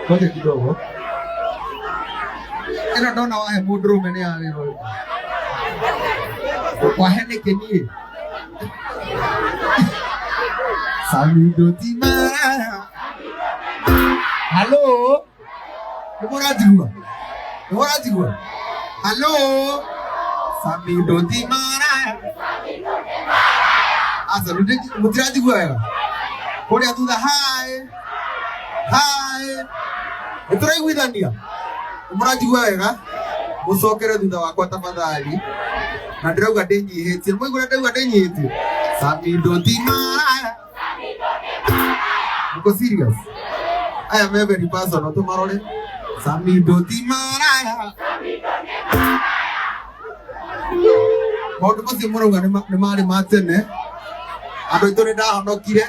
Ngoja kidogo. Ina dona wahe mudrume ni alio. Wahene kenye. Samido timara. Hello? Demora digua. Hello? Samido timara. Asa mutira digua ya. Kodi atuda hi. Estoy cuidando. Umuradigua wega. Musokere thutha wakwa tafadhali. Na ndirauga ndinyihĩtie. Mũigua ndauga ndinyihĩtie. Samido timara. Muko serious? I am very personal tumarore. Samido timara. Maũndũ macio mũrauga nĩ marĩ ma tene. Andũ aitũ nĩ ndahonokire.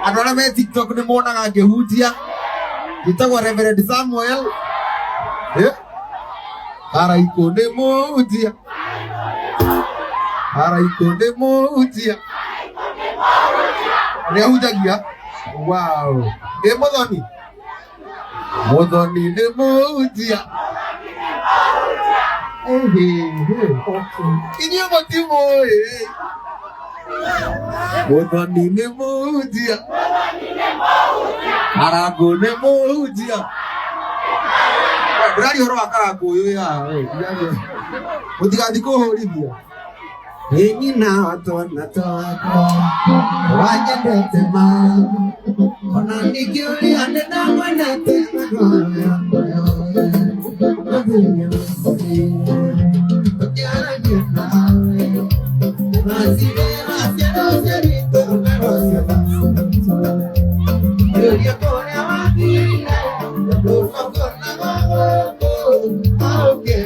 Andũ arĩa me TikTok nĩ monaga ngĩhunjia. Gĩtagwo Reverend Samuel. Araiko nĩ mũhunjia. Nĩ ahunjagia. Wow. Nĩ Mũthoni. Mũthoni nĩ mũhunjia. Inyuĩ mũtimũĩ. Mũthoni nĩ mũhunjia. Karangu nĩ mũhunjia. Ndĩrari ũhoro wa Karangu ũyũ ya. Mũtigathiĩ kũhũrithia. Ĩ nyina twana twakwa wanyendete ma. Ona ningĩ ũrĩa ndĩramwendete na ngoro yakwa yothe. Tũkĩaragia nawe. Nasime haciendo cerito Gloria con la máquina, turno con la mano, aunque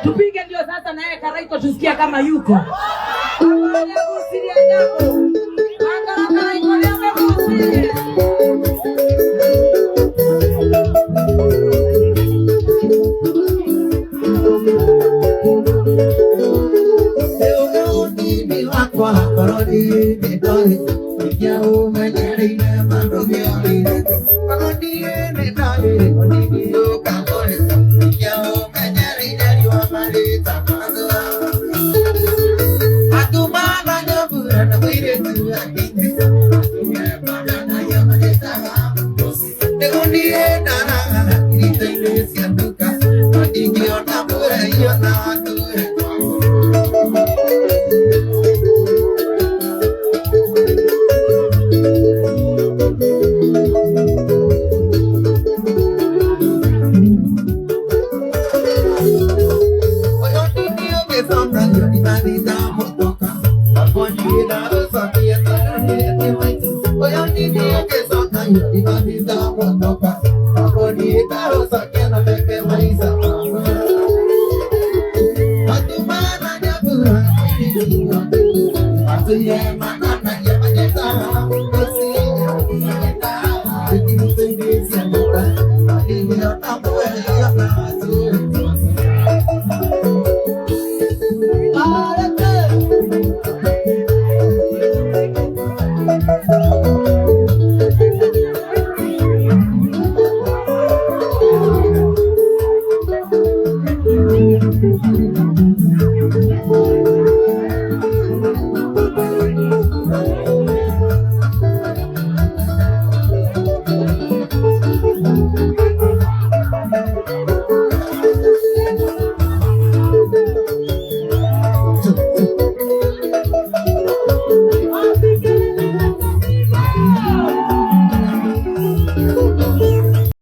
Tupige ndio sasa naye Karaito tusikia kama yuko. Bonita, rosa, que no te quema y Thank you.